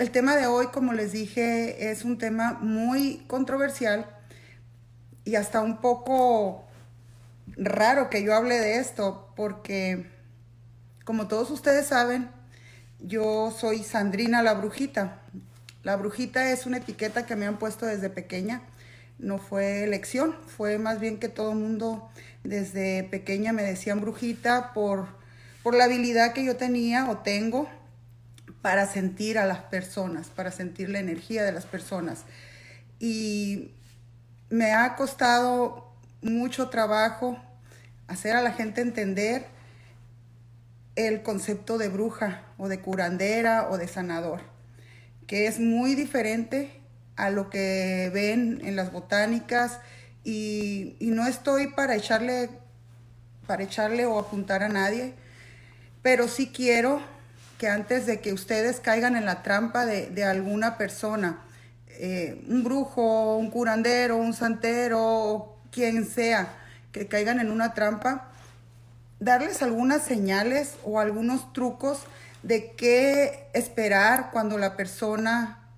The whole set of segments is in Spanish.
El tema de hoy, como les dije, es un tema muy controversial y hasta un poco raro que yo hable de esto, porque como todos ustedes saben, yo soy Sandrina la Brujita. La Brujita es una etiqueta que me han puesto desde pequeña. No fue elección, fue más bien que todo el mundo desde pequeña me decían brujita por la habilidad que yo tenía o tengo para sentir a las personas, para sentir la energía de las personas. Y me ha costado mucho trabajo hacer a la gente entender el concepto de bruja o de curandera o de sanador, que es muy diferente a lo que ven en las botánicas y no estoy para echarle o apuntar a nadie, pero sí quiero que antes de que ustedes caigan en la trampa de alguna persona, un brujo, un curandero, un santero, quien sea, que caigan en una trampa, darles algunas señales o algunos trucos de qué esperar cuando la persona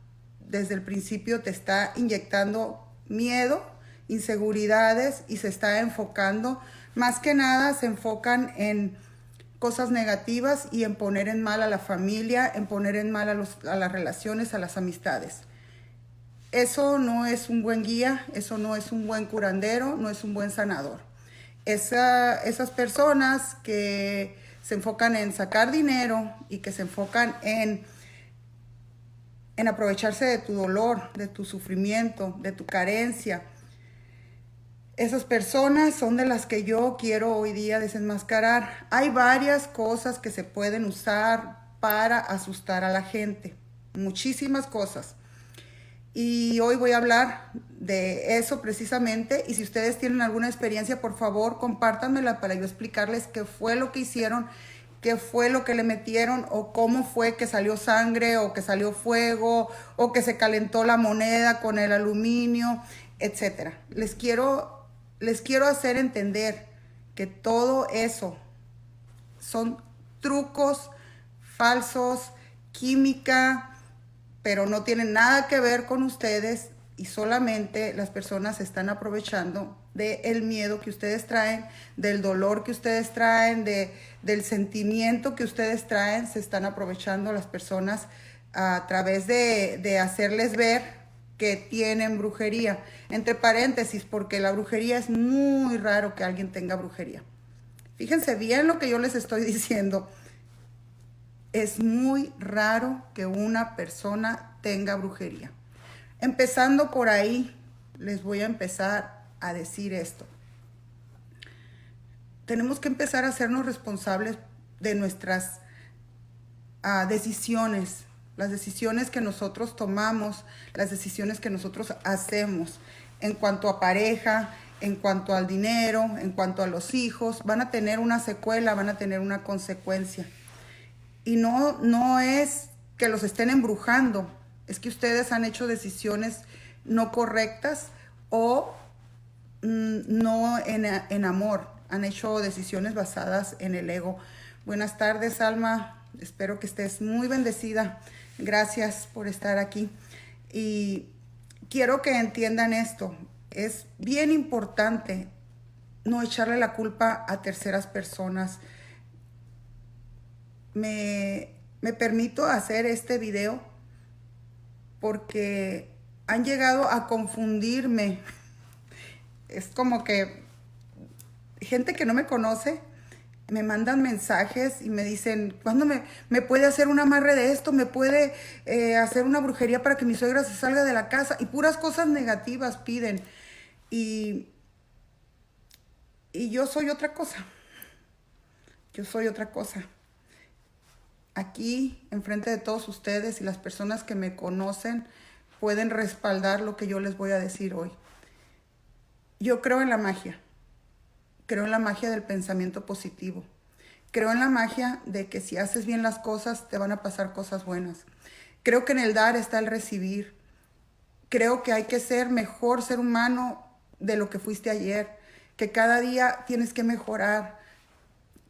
desde el principio te está inyectando miedo, inseguridades y se está enfocando, más que nada se enfocan en cosas negativas y en poner en mal a la familia, en poner en mal a las relaciones, a las amistades. Eso no es un buen guía, eso no es un buen curandero, no es un buen sanador. Esas personas que se enfocan en sacar dinero y que se enfocan en aprovecharse de tu dolor, de tu sufrimiento, de tu carencia, esas personas son de las que yo quiero hoy día desenmascarar. Hay varias cosas que se pueden usar para asustar a la gente, muchísimas cosas. Y hoy voy a hablar de eso precisamente. Y si ustedes tienen alguna experiencia, por favor, compártanmela para yo explicarles qué fue lo que hicieron, qué fue lo que le metieron o cómo fue que salió sangre o que salió fuego o que se calentó la moneda con el aluminio, etcétera. Les quiero hacer entender que todo eso son trucos falsos, química, pero no tienen nada que ver con ustedes y solamente las personas se están aprovechando del miedo que ustedes traen, del dolor que ustedes traen, del sentimiento que ustedes traen. Se están aprovechando las personas a través de hacerles ver que tienen brujería. Entre paréntesis, porque la brujería es muy raro que alguien tenga brujería. Fíjense bien lo que yo les estoy diciendo. Es muy raro que una persona tenga brujería. Empezando por ahí, les voy a empezar a decir esto. Tenemos que empezar a hacernos responsables de nuestras decisiones, las decisiones que nosotros tomamos, las decisiones que nosotros hacemos en cuanto a pareja, en cuanto al dinero, en cuanto a los hijos. Van a tener una secuela, van a tener una consecuencia. Y no es que los estén embrujando, es que ustedes han hecho decisiones no correctas o no en amor, han hecho decisiones basadas en el ego. Buenas tardes, Alma, espero que estés muy bendecida. Gracias por estar aquí. Y quiero que entiendan esto, es bien importante no echarle la culpa a terceras personas. Me permito hacer este video porque han llegado a confundirme. Es como que gente que no me conoce me mandan mensajes y me dicen, ¿cuándo me puede hacer un amarre de esto? ¿Me puede hacer una brujería para que mi suegra se salga de la casa? Y puras cosas negativas piden. Y, y yo soy otra cosa. Yo soy otra cosa. Aquí, enfrente de todos ustedes y las personas que me conocen, pueden respaldar lo que yo les voy a decir hoy. Yo creo en la magia. Creo en la magia del pensamiento positivo. Creo en la magia de que si haces bien las cosas, te van a pasar cosas buenas. Creo que en el dar está el recibir. Creo que hay que ser mejor ser humano de lo que fuiste ayer. Que cada día tienes que mejorar.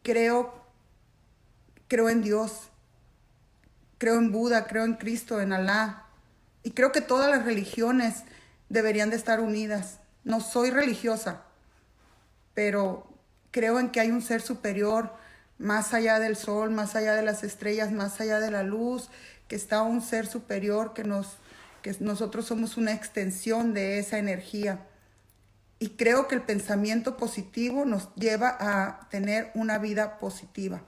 Creo en Dios. creo en Buda, creo en Cristo, en Alá. Y creo que todas las religiones deberían de estar unidas. No soy religiosa, pero creo en que hay un ser superior más allá del sol, más allá de las estrellas, más allá de la luz, que está un ser superior que nosotros somos una extensión de esa energía. Y creo que el pensamiento positivo nos lleva a tener una vida positiva.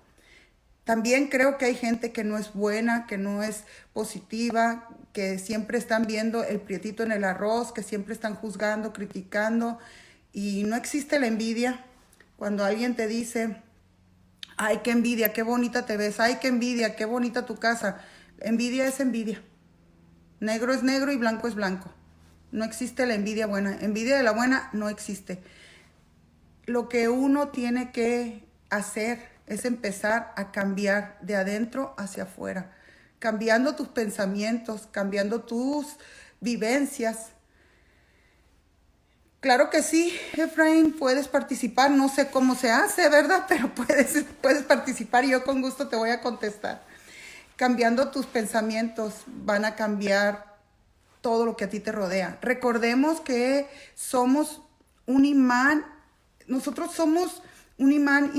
También creo que hay gente que no es buena, que no es positiva, que siempre están viendo el prietito en el arroz, que siempre están juzgando, criticando, y no existe la envidia. Cuando alguien te dice, ay, qué envidia, qué bonita te ves, ay, qué envidia, qué bonita tu casa. Envidia es envidia. Negro es negro y blanco es blanco. No existe la envidia buena. Envidia de la buena no existe. Lo que uno tiene que hacer es empezar a cambiar de adentro hacia afuera, cambiando tus pensamientos, cambiando tus vivencias. Claro que sí, Efraín, puedes participar, no sé cómo se hace, ¿verdad? Pero puedes participar y yo con gusto te voy a contestar. Cambiando tus pensamientos van a cambiar todo lo que a ti te rodea. Recordemos que somos un imán, nosotros somos un imán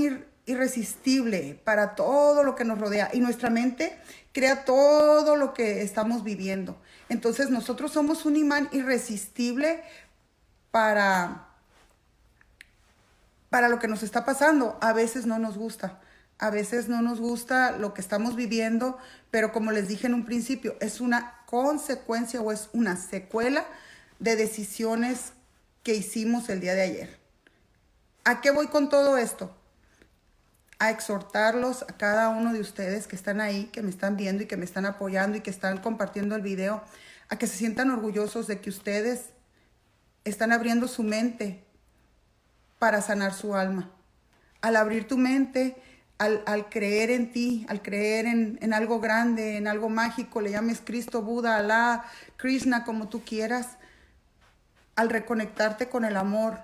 irresistible para todo lo que nos rodea y nuestra mente crea todo lo que estamos viviendo. Entonces nosotros somos un imán irresistible para lo que nos está pasando. A veces no nos gusta. A veces no nos gusta lo que estamos viviendo, pero como les dije en un principio, es una consecuencia o es una secuela de decisiones que hicimos el día de ayer. ¿A qué voy con todo esto? A exhortarlos a cada uno de ustedes que están ahí, que me están viendo y que me están apoyando y que están compartiendo el video, a que se sientan orgullosos de que ustedes están abriendo su mente para sanar su alma. Al abrir tu mente, al creer en ti, al creer en algo grande, en algo mágico, le llames Cristo, Buda, Alá, Krishna, como tú quieras, al reconectarte con el amor,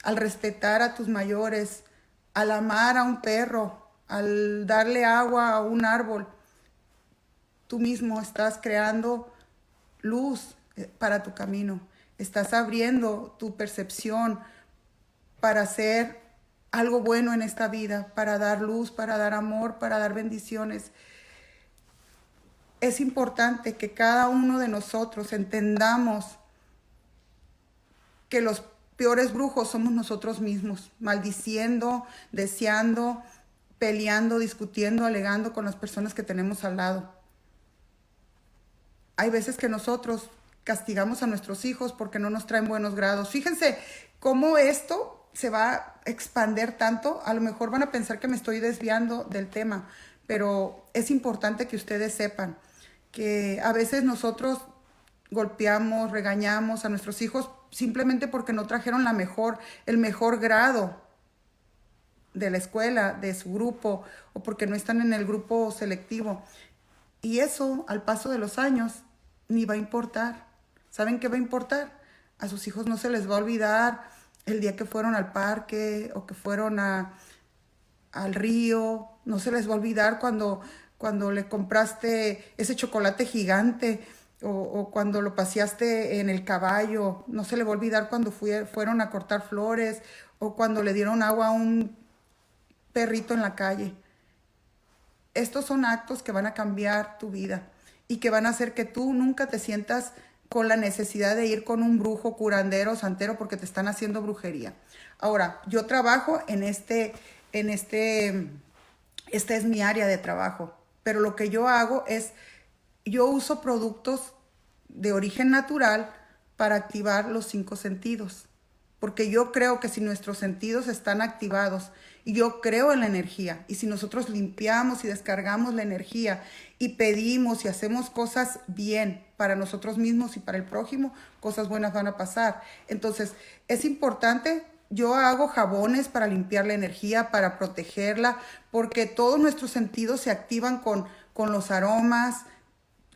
al respetar a tus mayores, al amar a un perro, al darle agua a un árbol, tú mismo estás creando luz para tu camino, estás abriendo tu percepción para hacer algo bueno en esta vida, para dar luz, para dar amor, para dar bendiciones. Es importante que cada uno de nosotros entendamos que los peores brujos somos nosotros mismos, maldiciendo, deseando, peleando, discutiendo, alegando con las personas que tenemos al lado. Hay veces que nosotros castigamos a nuestros hijos porque no nos traen buenos grados. Fíjense cómo esto se va a expandir tanto. A lo mejor van a pensar que me estoy desviando del tema, pero es importante que ustedes sepan que a veces nosotros golpeamos, regañamos a nuestros hijos simplemente porque no trajeron el mejor grado de la escuela, de su grupo, o porque no están en el grupo selectivo. Y eso, al paso de los años, ni va a importar. ¿Saben qué va a importar? A sus hijos no se les va a olvidar el día que fueron al parque o que fueron al río. No se les va a olvidar cuando le compraste ese chocolate gigante o cuando lo paseaste en el caballo. No se le va a olvidar cuando fueron a cortar flores o cuando le dieron agua a un perrito en la calle. Estos son actos que van a cambiar tu vida y que van a hacer que tú nunca te sientas con la necesidad de ir con un brujo, curandero, santero, porque te están haciendo brujería. Ahora, yo trabajo esta es mi área de trabajo, pero lo que yo hago es, yo uso productos de origen natural para activar los 5 sentidos, porque yo creo que si nuestros sentidos están activados, y yo creo en la energía, y si nosotros limpiamos y descargamos la energía y pedimos y hacemos cosas bien para nosotros mismos y para el prójimo, cosas buenas van a pasar. Entonces, es importante, yo hago jabones para limpiar la energía, para protegerla, porque todos nuestros sentidos se activan con los aromas,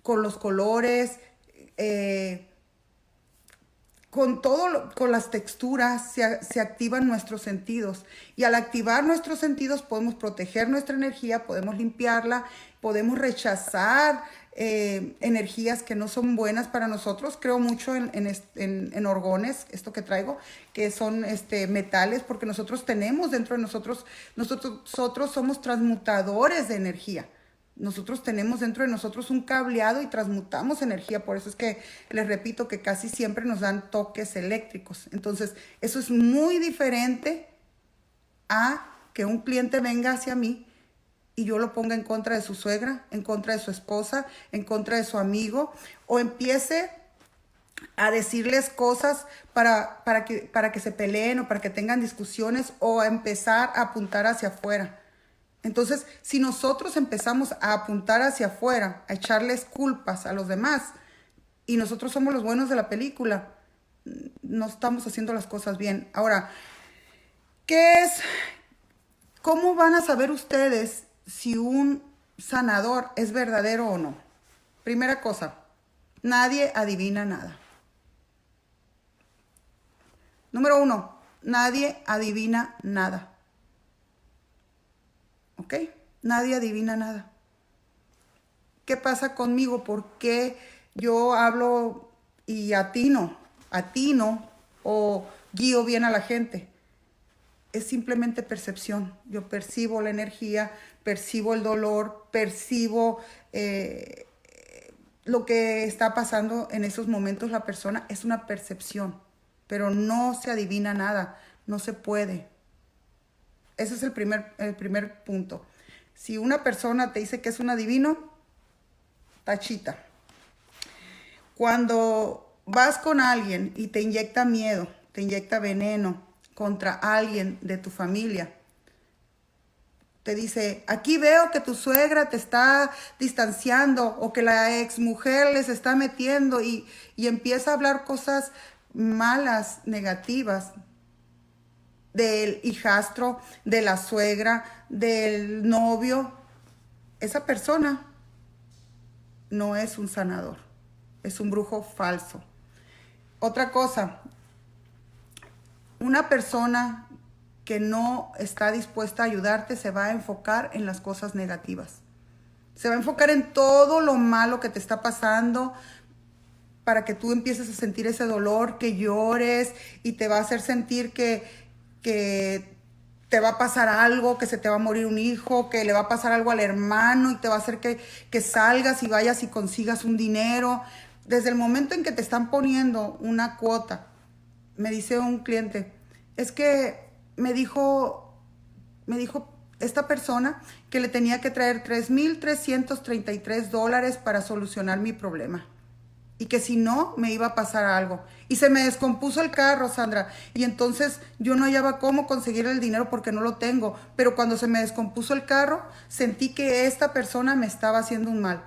con los colores, con con las texturas se activan nuestros sentidos. Y al activar nuestros sentidos podemos proteger nuestra energía, podemos limpiarla, podemos rechazar energías que no son buenas para nosotros. Creo mucho en orgones, esto que traigo, que son metales, porque nosotros tenemos dentro de nosotros somos transmutadores de energía. Nosotros tenemos dentro de nosotros un cableado y transmutamos energía. Por eso es que les repito que casi siempre nos dan toques eléctricos. Entonces, eso es muy diferente a que un cliente venga hacia mí y yo lo ponga en contra de su suegra, en contra de su esposa, en contra de su amigo, o empiece a decirles cosas para que se peleen o para que tengan discusiones, o a empezar a apuntar hacia afuera. Entonces, si nosotros empezamos a apuntar hacia afuera, a echarles culpas a los demás, y nosotros somos los buenos de la película, no estamos haciendo las cosas bien. Ahora, ¿cómo van a saber ustedes si un sanador es verdadero o no? Primera cosa, nadie adivina nada. Número 1, nadie adivina nada. ¿Ok? Nadie adivina nada. ¿Qué pasa conmigo? ¿Por qué yo hablo y atino o guío bien a la gente? Es simplemente percepción. Yo percibo la energía, percibo el dolor, percibo lo que está pasando en esos momentos la persona. Es una percepción, pero no se adivina nada, no se puede. Ese es el primer punto. Si una persona te dice que es un adivino, tachita. Cuando vas con alguien y te inyecta miedo, te inyecta veneno contra alguien de tu familia, te dice, aquí veo que tu suegra te está distanciando o que la exmujer les está metiendo y empieza a hablar cosas malas, negativas, del hijastro, de la suegra, del novio. Esa persona no es un sanador, es un brujo falso. Otra cosa, una persona que no está dispuesta a ayudarte se va a enfocar en las cosas negativas. Se va a enfocar en todo lo malo que te está pasando para que tú empieces a sentir ese dolor, que llores, y te va a hacer sentir que te va a pasar algo, que se te va a morir un hijo, que le va a pasar algo al hermano, y te va a hacer que salgas y vayas y consigas un dinero. Desde el momento en que te están poniendo una cuota, me dice un cliente, es que me dijo esta persona que le tenía que traer $3,333 para solucionar mi problema. Y que si no, me iba a pasar algo. Y se me descompuso el carro, Sandra. Y entonces yo no hallaba cómo conseguir el dinero porque no lo tengo. Pero cuando se me descompuso el carro, sentí que esta persona me estaba haciendo un mal.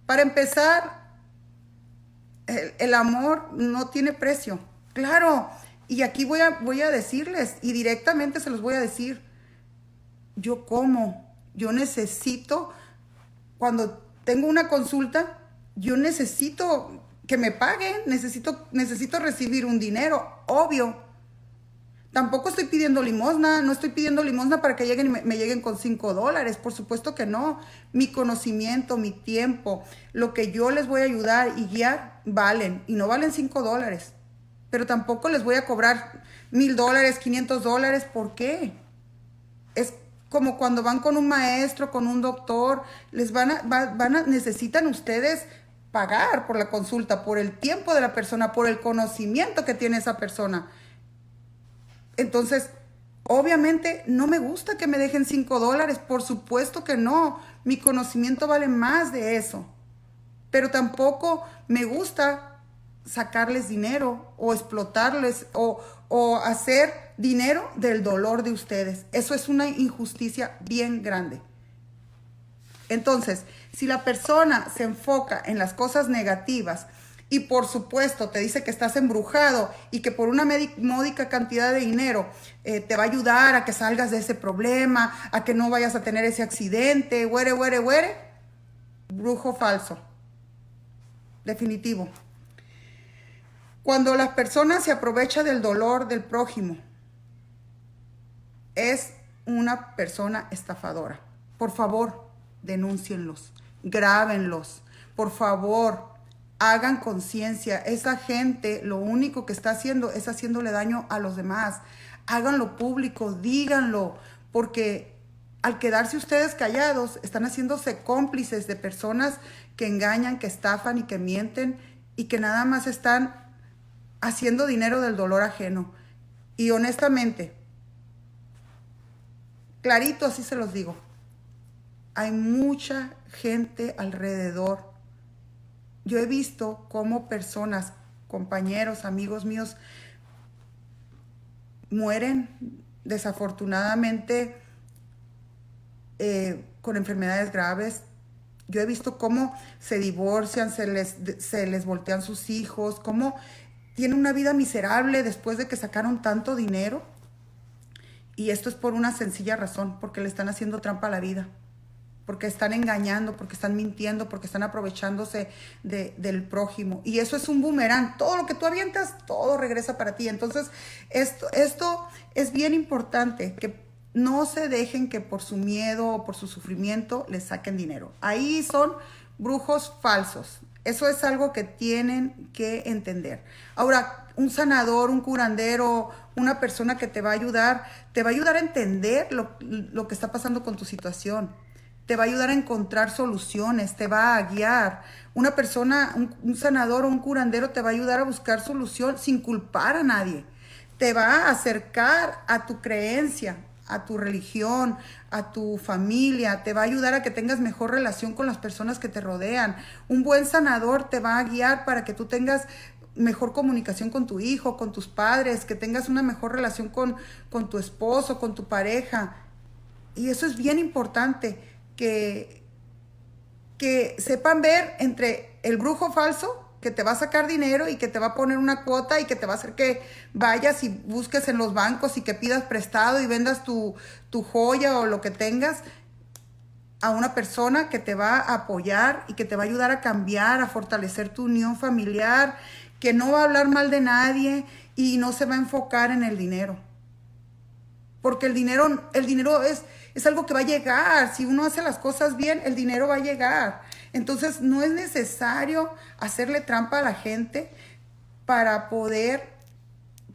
Para empezar, el amor no tiene precio. Claro. Y aquí voy a decirles, y directamente se los voy a decir. Yo necesito, cuando tengo una consulta, yo necesito que me paguen, necesito recibir un dinero, obvio. Tampoco estoy pidiendo limosna, no estoy pidiendo limosna para que lleguen y me lleguen con $5, por supuesto que no. Mi conocimiento, mi tiempo, lo que yo les voy a ayudar y guiar, valen, y no valen $5. Pero tampoco les voy a cobrar $1,000, $500, ¿por qué? Es como cuando van con un maestro, con un doctor, necesitan ustedes pagar por la consulta, por el tiempo de la persona, por el conocimiento que tiene esa persona. Entonces, obviamente no me gusta que me dejen $5, por supuesto que no. Mi conocimiento vale más de eso. Pero tampoco me gusta sacarles dinero o explotarles o hacer dinero del dolor de ustedes. Eso es una injusticia bien grande. Entonces, si la persona se enfoca en las cosas negativas y por supuesto te dice que estás embrujado y que por una módica cantidad de dinero te va a ayudar a que salgas de ese problema, a que no vayas a tener ese accidente, brujo falso. Definitivo. Cuando las personas se aprovechan del dolor del prójimo, es una persona estafadora. Por favor, denúncienlos, grábenlos. Por favor, hagan conciencia. Esa gente lo único que está haciendo es haciéndole daño a los demás. Háganlo público, díganlo, porque al quedarse ustedes callados, están haciéndose cómplices de personas que engañan, que estafan y que mienten y que nada más están haciendo dinero del dolor ajeno. Y honestamente, clarito así se los digo, hay mucha gente alrededor. Yo he visto cómo personas, compañeros, amigos míos, mueren desafortunadamente con enfermedades graves. Yo he visto cómo se divorcian, se les voltean sus hijos, cómo tienen una vida miserable después de que sacaron tanto dinero. Y esto es por una sencilla razón, porque le están haciendo trampa a la vida, porque están engañando, porque están mintiendo, porque están aprovechándose del prójimo. Y eso es un boomerang. Todo lo que tú avientas, todo regresa para ti. Entonces, esto es bien importante, que no se dejen que por su miedo o por su sufrimiento les saquen dinero. Ahí son brujos falsos. Eso es algo que tienen que entender. Ahora, un sanador, un curandero, una persona que te va a ayudar a entender lo que está pasando con tu situación. Te va a ayudar a encontrar soluciones, te va a guiar. Una persona, un sanador o un curandero te va a ayudar a buscar solución sin culpar a nadie. Te va a acercar a tu creencia, a tu religión, a tu familia. Te va a ayudar a que tengas mejor relación con las personas que te rodean. Un buen sanador te va a guiar para que tú tengas mejor comunicación con tu hijo, con tus padres, que tengas una mejor relación con tu esposo, con tu pareja. Y eso es bien importante, que sepan ver entre el brujo falso, que te va a sacar dinero y que te va a poner una cuota y que te va a hacer que vayas y busques en los bancos y que pidas prestado y vendas tu joya o lo que tengas, a una persona que te va a apoyar y que te va a ayudar a cambiar, a fortalecer tu unión familiar, que no va a hablar mal de nadie y no se va a enfocar en el dinero. Porque el dinero es algo que va a llegar. Si uno hace las cosas bien, el dinero va a llegar. Entonces no es necesario hacerle trampa a la gente para poder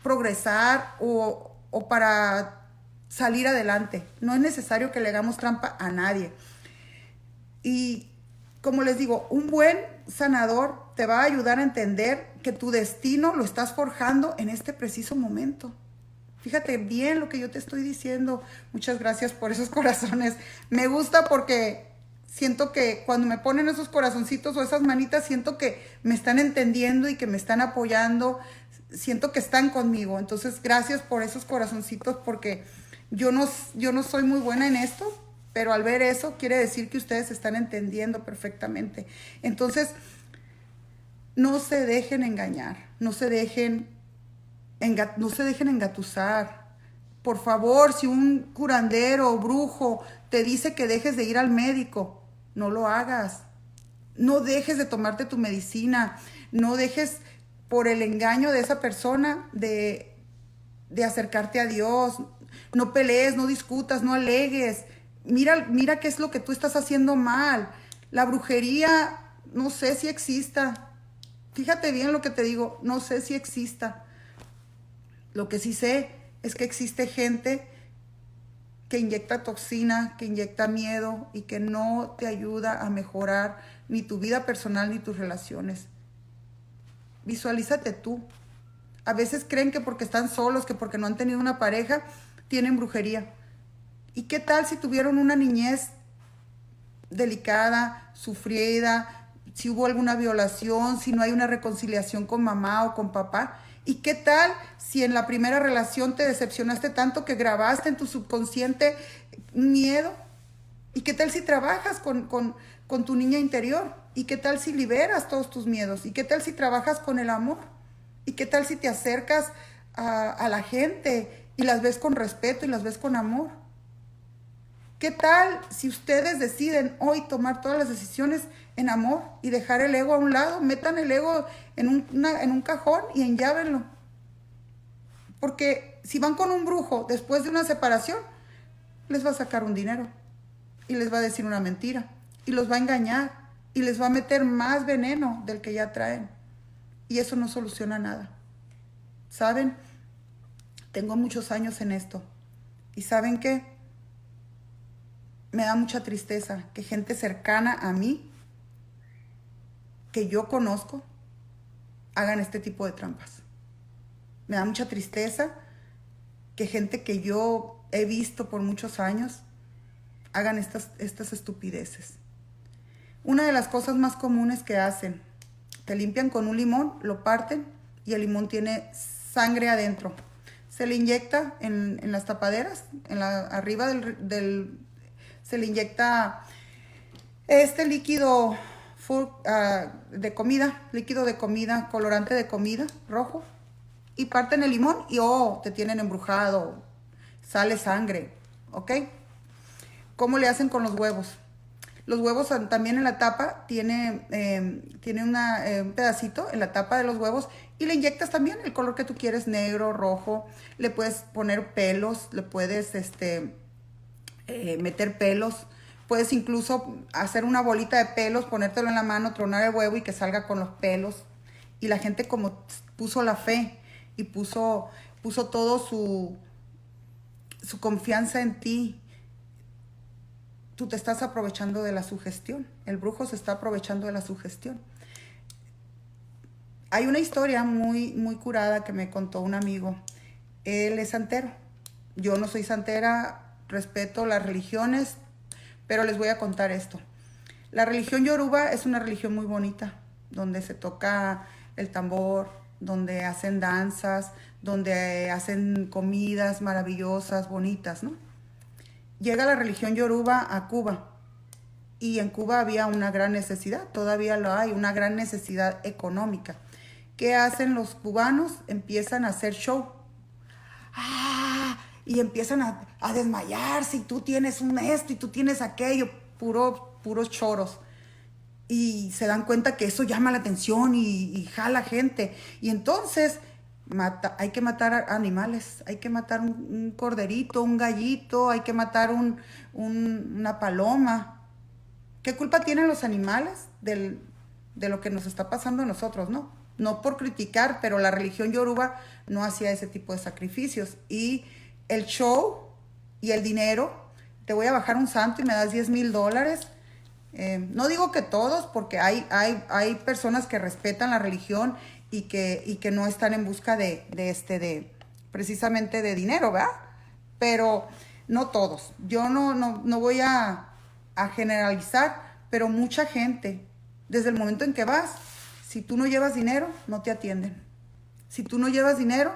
progresar o para salir adelante. No es necesario que le hagamos trampa a nadie. Y como les digo, un buen sanador te va a ayudar a entender que tu destino lo estás forjando en este preciso momento. Fíjate bien lo que yo te estoy diciendo. Muchas gracias por esos corazones. Me gusta porque siento que cuando me ponen esos corazoncitos o esas manitas, siento que me están entendiendo y que me están apoyando. Siento que están conmigo. Entonces, gracias por esos corazoncitos, porque yo no soy muy buena en esto, pero al ver eso quiere decir que ustedes están entendiendo perfectamente. Entonces, no se dejen engañar, no se dejen engatusar. Por favor, si un curandero o brujo te dice que dejes de ir al médico, no lo hagas. No dejes de tomarte tu medicina. No dejes por el engaño de esa persona de acercarte a Dios. No pelees, no discutas, no alegues. Mira qué es lo que tú estás haciendo mal. La brujería, no sé si exista. Fíjate bien lo que te digo, no sé si exista. Lo que sí sé es que existe gente que inyecta toxina, que inyecta miedo y que no te ayuda a mejorar ni tu vida personal ni tus relaciones. Visualízate tú. A veces creen que porque están solos, que porque no han tenido una pareja, tienen brujería. ¿Y qué tal si tuvieron una niñez delicada, sufrida, si hubo alguna violación, si no hay una reconciliación con mamá o con papá? ¿Y qué tal si en la primera relación te decepcionaste tanto que grabaste en tu subconsciente miedo? ¿Y qué tal si trabajas con tu niña interior? ¿Y qué tal si liberas todos tus miedos? ¿Y qué tal si trabajas con el amor? ¿Y qué tal si te acercas a la gente y las ves con respeto y las ves con amor? ¿Qué tal si ustedes deciden hoy tomar todas las decisiones en amor y dejar el ego a un lado? Metan el ego en un cajón y enllávenlo. Porque si van con un brujo después de una separación, les va a sacar un dinero y les va a decir una mentira y los va a engañar y les va a meter más veneno del que ya traen. Y eso no soluciona nada. ¿Saben? Tengo muchos años en esto. ¿Y saben qué? Me da mucha tristeza que gente cercana a mí, que yo conozco, hagan este tipo de trampas. Me da mucha tristeza que gente que yo he visto por muchos años hagan estas estupideces. Una de las cosas más comunes que hacen, te limpian con un limón, lo parten y el limón tiene sangre adentro. Se le inyecta en las tapaderas, arriba se le inyecta este líquido de comida, líquido de comida, colorante de comida, rojo, y parten el limón y te tienen embrujado, sale sangre, ¿ok? ¿Cómo le hacen con los huevos? Los huevos también en la tapa tiene un pedacito en la tapa de los huevos y le inyectas también el color que tú quieres, negro, rojo. Le puedes poner pelos, le puedes meter pelos. Puedes incluso hacer una bolita de pelos, ponértelo en la mano, tronar el huevo y que salga con los pelos. Y la gente como puso la fe y puso todo su confianza en ti. Tú te estás aprovechando de la sugestión. El brujo se está aprovechando de la sugestión. Hay una historia muy, muy curada que me contó un amigo. Él es santero. Yo no soy santera, respeto las religiones, pero les voy a contar esto. La religión yoruba es una religión muy bonita, donde se toca el tambor, donde hacen danzas, donde hacen comidas maravillosas, bonitas, ¿no? Llega la religión yoruba a Cuba y en Cuba había una gran necesidad, todavía lo hay, una gran necesidad económica. ¿Qué hacen los cubanos? Empiezan a hacer show. Y empiezan a desmayarse y tú tienes esto y tú tienes aquello, puros choros. Y se dan cuenta que eso llama la atención y jala gente. Y entonces hay que matar animales, hay que matar un corderito, un gallito, hay que matar una paloma. ¿Qué culpa tienen los animales de lo que nos está pasando a nosotros, no? No por criticar, pero la religión yoruba no hacía ese tipo de sacrificios. Y el show y el dinero, te voy a bajar un santo y me das $10,000. No digo que todos, porque hay personas que respetan la religión y que no están en busca de precisamente de dinero, ¿verdad? Pero no todos. Yo no voy a generalizar, pero mucha gente, desde el momento en que vas, si tú no llevas dinero, no te atienden. Si tú no llevas dinero,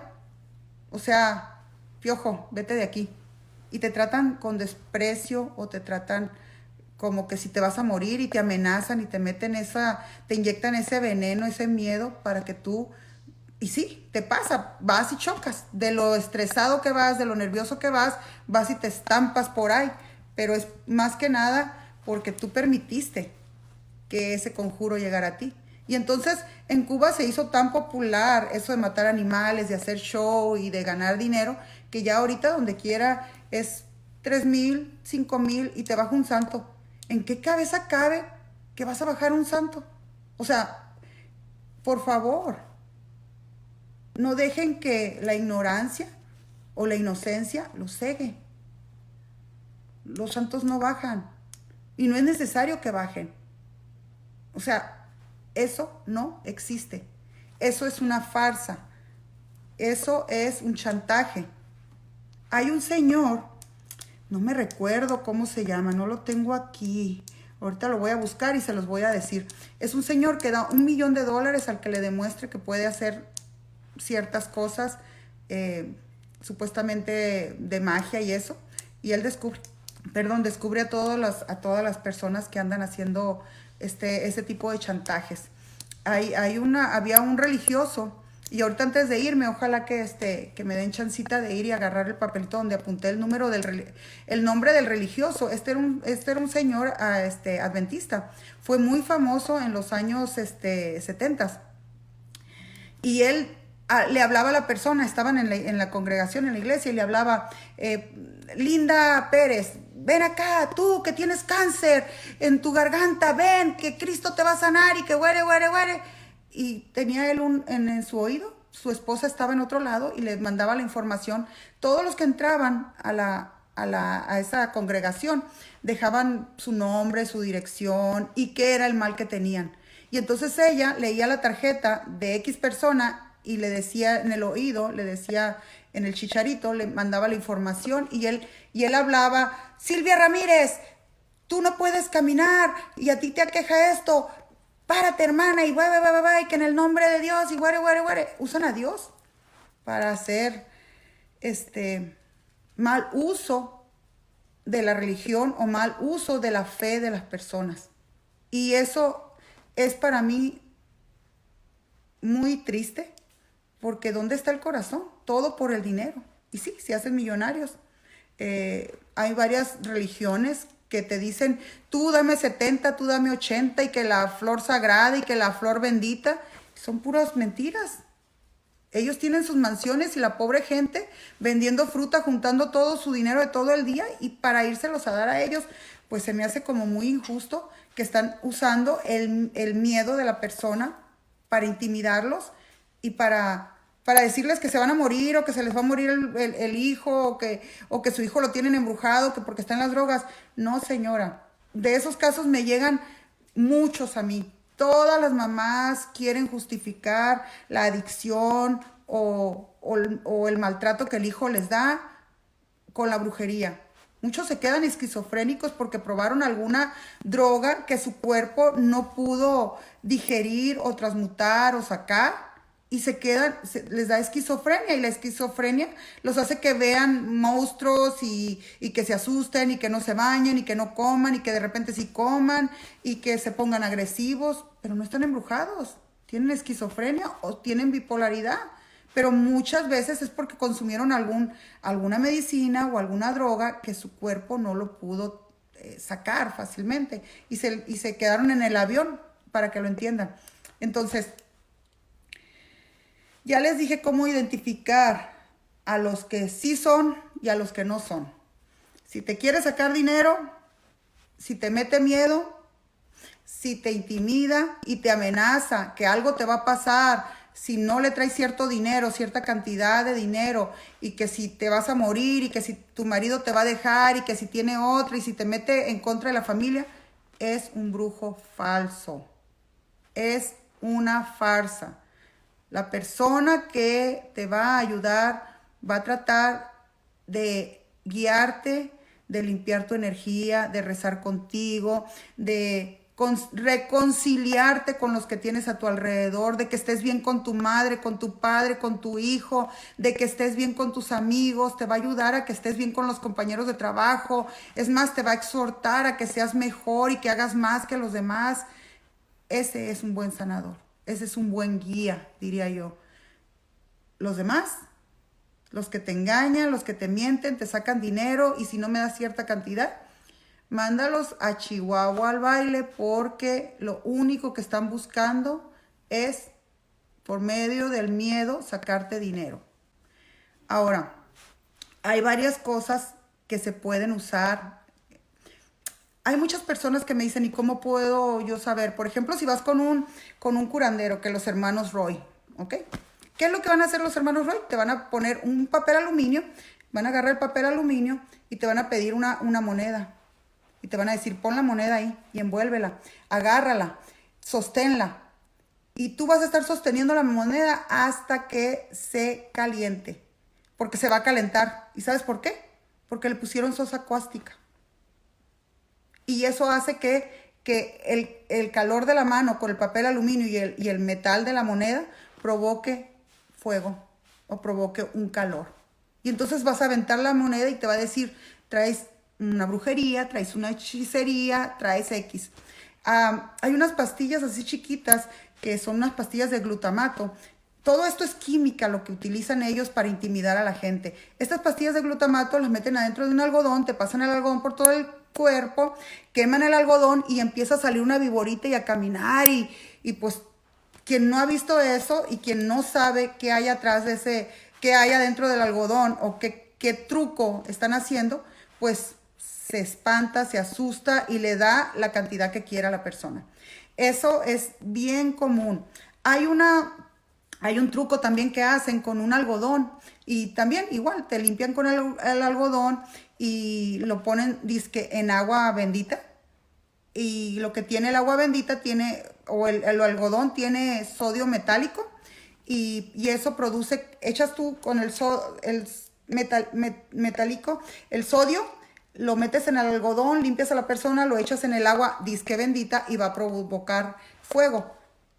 o sea, piojo, vete de aquí. Y te tratan con desprecio o te tratan como que si te vas a morir y te amenazan y te meten te inyectan ese veneno, ese miedo para que tú, y sí, te pasa, vas y chocas, de lo estresado que vas, de lo nervioso que vas y te estampas por ahí, pero es más que nada porque tú permitiste que ese conjuro llegara a ti. Y entonces en Cuba se hizo tan popular eso de matar animales, de hacer show y de ganar dinero, que ya ahorita donde quiera es 3,000, 5,000 y te baja un santo. ¿En qué cabeza cabe que vas a bajar un santo? O sea, por favor, no dejen que la ignorancia o la inocencia los cegue. Los santos no bajan y no es necesario que bajen. O sea, eso no existe. Eso es una farsa. Eso es un chantaje. Hay un señor, no me recuerdo cómo se llama, no lo tengo aquí. Ahorita lo voy a buscar y se los voy a decir. Es un señor que da $1,000,000 al que le demuestre que puede hacer ciertas cosas, supuestamente de magia y eso. Y él descubre a todas las personas que andan haciendo ese tipo de chantajes. Había un religioso Y ahorita antes de irme, ojalá que me den chancita de ir y agarrar el papelito donde apunté el el nombre del religioso. Este era un señor adventista. Fue muy famoso en los años 70. Y él le hablaba a la persona, estaban en la congregación, en la iglesia, y le hablaba, Linda Pérez, ven acá, tú que tienes cáncer en tu garganta, ven, que Cristo te va a sanar y que huere. Y tenía él en su oído, su esposa estaba en otro lado y le mandaba la información. Todos los que entraban a esa congregación dejaban su nombre, su dirección y qué era el mal que tenían. Y entonces ella leía la tarjeta de X persona y le decía en el oído, le decía en el chicharito, le mandaba la información y él hablaba, Silvia Ramírez, tú no puedes caminar y a ti te aqueja esto, párate hermana y y que en el nombre de Dios y guare. Usan a Dios para hacer mal uso de la religión o mal uso de la fe de las personas. Y eso es para mí muy triste, porque ¿dónde está el corazón? Todo por el dinero. Y sí, se hacen millonarios. Hay varias religiones que te dicen, tú dame 70, tú dame 80, y que la flor sagrada y que la flor bendita. Son puras mentiras. Ellos tienen sus mansiones y la pobre gente vendiendo fruta, juntando todo su dinero de todo el día y para írselos a dar a ellos, pues se me hace como muy injusto que están usando el miedo de la persona para intimidarlos y para decirles que se van a morir o que se les va a morir el hijo o que su hijo lo tienen embrujado, que porque está en las drogas. No, señora, de esos casos me llegan muchos a mí. Todas las mamás quieren justificar la adicción o el maltrato que el hijo les da con la brujería. Muchos se quedan esquizofrénicos porque probaron alguna droga que su cuerpo no pudo digerir o transmutar o sacar y les da esquizofrenia, y la esquizofrenia los hace que vean monstruos y que se asusten y que no se bañen y que no coman y que de repente sí coman y que se pongan agresivos, pero no están embrujados, tienen esquizofrenia o tienen bipolaridad. Pero muchas veces es porque consumieron alguna medicina o alguna droga que su cuerpo no lo pudo sacar fácilmente y se quedaron en el avión, para que lo entiendan. Entonces, ya les dije cómo identificar a los que sí son y a los que no son. Si te quiere sacar dinero, si te mete miedo, si te intimida y te amenaza que algo te va a pasar, si no le traes cierto dinero, cierta cantidad de dinero, y que si te vas a morir, y que si tu marido te va a dejar, y que si tiene otra, y si te mete en contra de la familia, es un brujo falso. Es una farsa. La persona que te va a ayudar va a tratar de guiarte, de limpiar tu energía, de rezar contigo, de reconciliarte con los que tienes a tu alrededor, de que estés bien con tu madre, con tu padre, con tu hijo, de que estés bien con tus amigos, te va a ayudar a que estés bien con los compañeros de trabajo, es más, te va a exhortar a que seas mejor y que hagas más que los demás. Ese es un buen sanador, ese es un buen guía, diría yo. Los demás, los que te engañan, los que te mienten, te sacan dinero y si no me das cierta cantidad, mándalos a Chihuahua al baile, porque lo único que están buscando es, por medio del miedo, sacarte dinero. Ahora, hay varias cosas que se pueden usar. Hay muchas personas que me dicen, ¿y cómo puedo yo saber? Por ejemplo, si vas con un curandero, que los hermanos Roy, ¿ok? ¿Qué es lo que van a hacer los hermanos Roy? Te van a poner un papel aluminio, van a agarrar el papel aluminio y te van a pedir una moneda. Y te van a decir, pon la moneda ahí y envuélvela, agárrala, sosténla. Y tú vas a estar sosteniendo la moneda hasta que se caliente, porque se va a calentar. ¿Y sabes por qué? Porque le pusieron sosa cáustica. Y eso hace que el calor de la mano con el papel aluminio y el metal de la moneda provoque fuego o provoque un calor. Y entonces vas a aventar la moneda y te va a decir, traes una brujería, traes una hechicería, traes X. Hay unas pastillas así chiquitas que son unas pastillas de glutamato Todo esto es química lo que utilizan ellos para intimidar a la gente. Estas pastillas de glutamato las meten adentro de un algodón, te pasan el algodón por todo el cuerpo, queman el algodón y empieza a salir una viborita y a caminar y pues quien no ha visto eso y quien no sabe qué hay atrás de ese, qué hay adentro del algodón o qué truco están haciendo, pues se espanta, se asusta y le da la cantidad que quiera a la persona. Eso es bien común. Hay un truco también que hacen con un algodón y también igual te limpian con el algodón y lo ponen dizque en agua bendita. Y lo que tiene el agua bendita tiene, o el algodón tiene sodio metálico y eso produce, echas tú con el metálico, el sodio, lo metes en el algodón, limpias a la persona, lo echas en el agua disque bendita y va a provocar fuego.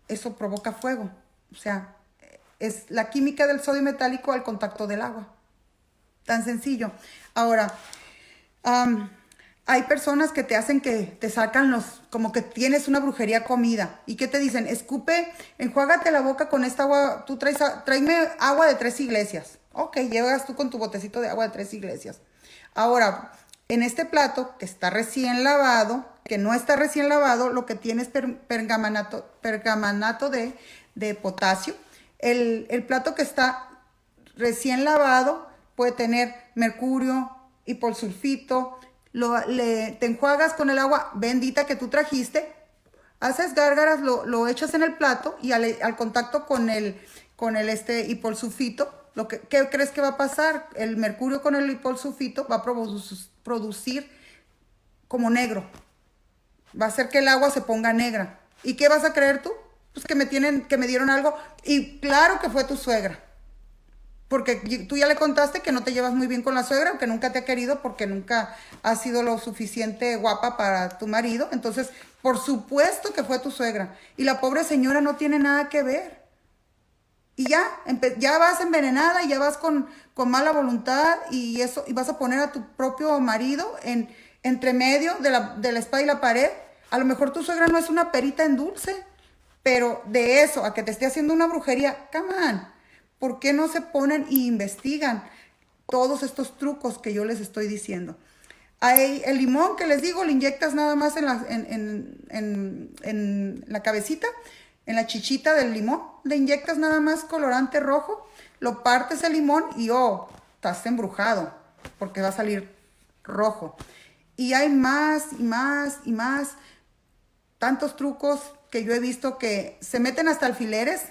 Eso provoca fuego. O sea, es la química del sodio metálico al contacto del agua. Tan sencillo. Ahora, hay personas que te hacen que te sacan como que tienes una brujería comida. ¿Y qué te dicen? Escupe, enjuágate la boca con esta agua. Tú tráeme agua de 3 iglesias. Ok, llegas tú con tu botecito de agua de 3 iglesias. Ahora, en este plato que está recién lavado, que no está recién lavado, lo que tiene es pergamanato de potasio. El plato que está recién lavado puede tener mercurio, hiposulfito. Te enjuagas con el agua bendita que tú trajiste, haces gárgaras, lo echas en el plato y al contacto con el hiposulfito, ¿qué crees que va a pasar? El mercurio con el hiposulfito va a producir como negro. Va a hacer que el agua se ponga negra. ¿Y qué vas a creer tú? Pues que me dieron algo. Y claro que fue tu suegra. Porque tú ya le contaste que no te llevas muy bien con la suegra, que nunca te ha querido porque nunca has sido lo suficiente guapa para tu marido. Entonces, por supuesto que fue tu suegra. Y la pobre señora no tiene nada que ver. Y ya vas envenenada y ya vas con mala voluntad y vas a poner a tu propio marido entre medio de la espada y la pared. A lo mejor tu suegra no es una perita en dulce, pero de eso a que te esté haciendo una brujería, come on. ¿Por qué no se ponen y investigan todos estos trucos que yo les estoy diciendo? El limón que les digo, le inyectas nada más en la cabecita, en la chichita del limón, le inyectas nada más colorante rojo, lo partes el limón y estás embrujado, porque va a salir rojo. Y hay más y más y más, tantos trucos que yo he visto que se meten hasta alfileres.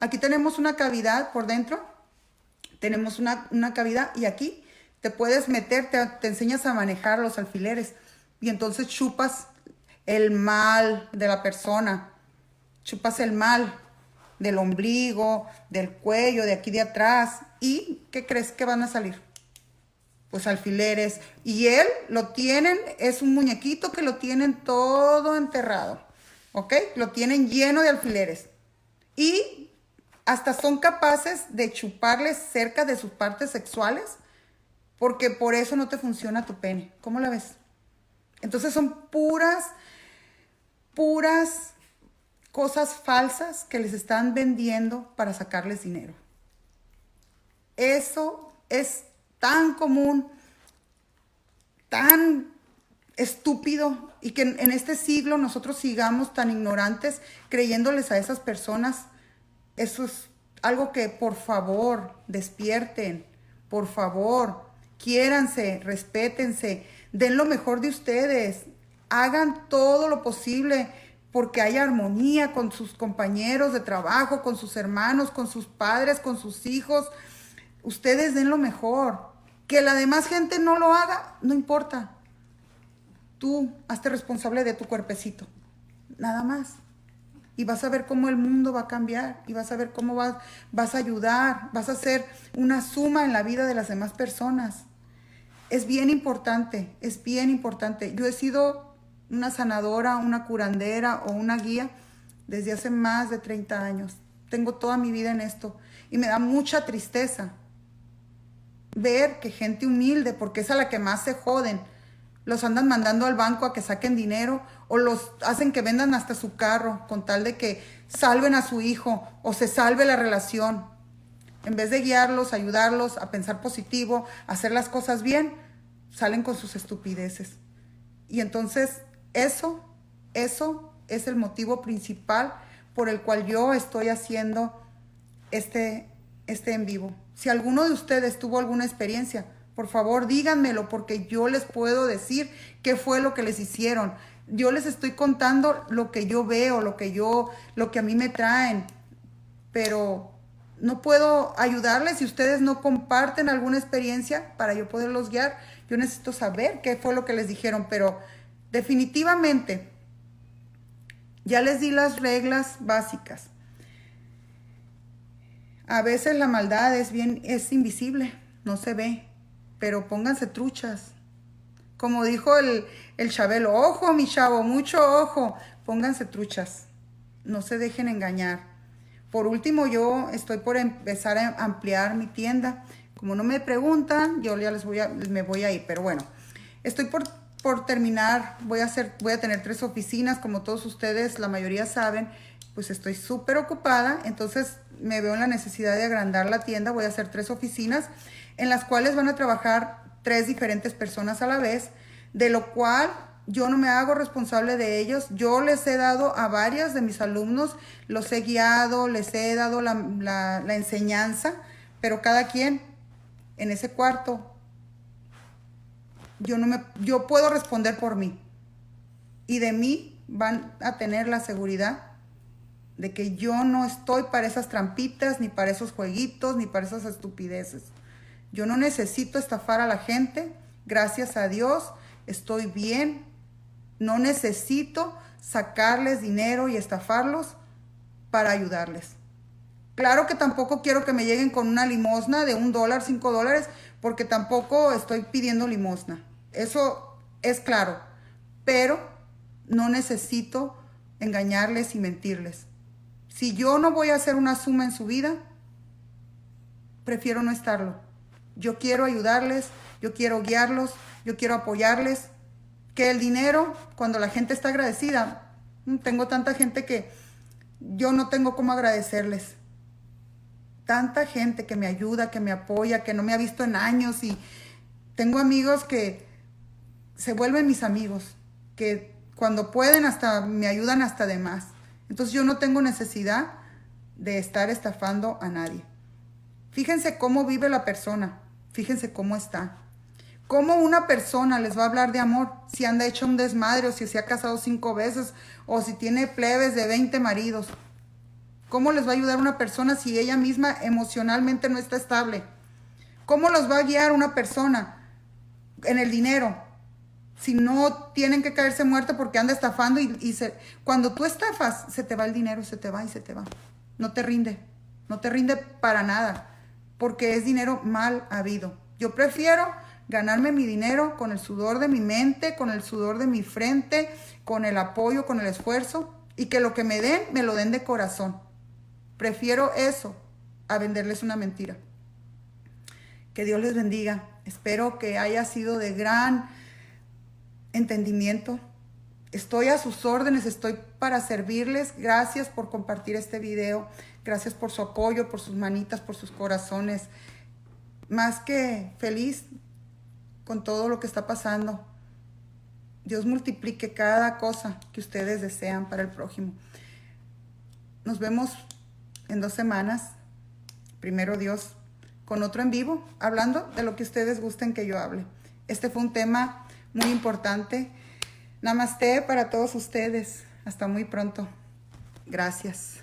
Aquí tenemos una cavidad por dentro, tenemos una cavidad y aquí te puedes meter, te enseñas a manejar los alfileres y entonces chupas el mal de la persona, chupas el mal del ombligo, del cuello, de aquí de atrás y ¿qué crees que van a salir? Pues alfileres y él lo tienen, es un muñequito que lo tienen todo enterrado, ¿ok? Lo tienen lleno de alfileres y hasta son capaces de chuparles cerca de sus partes sexuales porque por eso no te funciona tu pene. ¿Cómo la ves? Entonces son puras cosas falsas que les están vendiendo para sacarles dinero. Eso es tan común, tan estúpido y que en este siglo nosotros sigamos tan ignorantes creyéndoles a esas personas. Eso es algo que por favor despierten, por favor, quiéranse, respétense, den lo mejor de ustedes, hagan todo lo posible porque haya armonía con sus compañeros de trabajo, con sus hermanos, con sus padres, con sus hijos. Ustedes den lo mejor. Que la demás gente no lo haga, no importa. Tú hazte responsable de tu cuerpecito, nada más. Y vas a ver cómo el mundo va a cambiar y vas a ver cómo vas a ayudar, vas a hacer una suma en la vida de las demás personas. Es bien importante, es bien importante. Yo he sido una sanadora, una curandera o una guía desde hace más de 30 años. Tengo toda mi vida en esto y me da mucha tristeza ver que gente humilde, porque es a la que más se joden, los andan mandando al banco a que saquen dinero o los hacen que vendan hasta su carro con tal de que salven a su hijo o se salve la relación. En vez de guiarlos, ayudarlos a pensar positivo, a hacer las cosas bien, salen con sus estupideces. Y entonces eso es el motivo principal por el cual yo estoy haciendo este en vivo. Si alguno de ustedes tuvo alguna experiencia, por favor díganmelo, porque yo les puedo decir qué fue lo que les hicieron. Yo les estoy contando lo que yo veo, lo que a mí me traen, pero no puedo ayudarles si ustedes no comparten alguna experiencia para yo poderlos guiar. Yo necesito saber qué fue lo que les dijeron, pero definitivamente ya les di las reglas básicas. A veces la maldad es invisible, no se ve, pero pónganse truchas. Como dijo el Chabelo, ojo mi chavo, mucho ojo, pónganse truchas, no se dejen engañar. Por último, yo estoy por empezar a ampliar mi tienda. Como no me preguntan, yo ya me voy a ir, pero bueno, estoy por terminar, voy a tener 3 oficinas, como todos ustedes, la mayoría saben, pues estoy súper ocupada, entonces me veo en la necesidad de agrandar la tienda. Voy a hacer 3 oficinas en las cuales van a trabajar 3 diferentes personas a la vez, de lo cual yo no me hago responsable de ellos. Yo les he dado a varias de mis alumnos, los he guiado, les he dado la enseñanza, pero cada quien en ese cuarto, yo puedo responder por mí. Y de mí van a tener la seguridad de que yo no estoy para esas trampitas, ni para esos jueguitos, ni para esas estupideces. Yo no necesito estafar a la gente. Gracias a Dios, estoy bien. No necesito sacarles dinero y estafarlos para ayudarles. Claro que tampoco quiero que me lleguen con una limosna de $1, $5, porque tampoco estoy pidiendo limosna. Eso es claro. Pero no necesito engañarles y mentirles. Si yo no voy a hacer una suma en su vida, prefiero no estarlo. Yo quiero ayudarles, yo quiero guiarlos, yo quiero apoyarles. Que el dinero, cuando la gente está agradecida, tengo tanta gente que yo no tengo cómo agradecerles. Tanta gente que me ayuda, que me apoya, que no me ha visto en años, y tengo amigos que se vuelven mis amigos, que cuando pueden hasta me ayudan hasta de más. Entonces yo no tengo necesidad de estar estafando a nadie. Fíjense cómo vive la persona, fíjense cómo está. ¿Cómo una persona les va a hablar de amor si anda hecho un desmadre, o si se ha casado 5 veces, o si tiene plebes de 20 maridos? ¿Cómo les va a ayudar una persona si ella misma emocionalmente no está estable? ¿Cómo los va a guiar una persona en el dinero si no tienen que caerse muertos porque anda estafando cuando tú estafas, se te va el dinero, se te va y se te va. No te rinde para nada, porque es dinero mal habido. Yo prefiero ganarme mi dinero con el sudor de mi mente, con el sudor de mi frente, con el apoyo, con el esfuerzo, y que lo que me den, me lo den de corazón. Prefiero eso a venderles una mentira. Que Dios les bendiga. Espero que haya sido de gran entendimiento. Estoy a sus órdenes, estoy para servirles. Gracias por compartir este video. Gracias por su apoyo, por sus manitas, por sus corazones. Más que feliz con todo lo que está pasando. Dios multiplique cada cosa que ustedes desean para el prójimo. Nos vemos en 2 semanas, primero Dios, con otro en vivo, hablando de lo que ustedes gusten que yo hable. Este fue un tema muy importante. Namaste para todos ustedes. Hasta muy pronto. Gracias.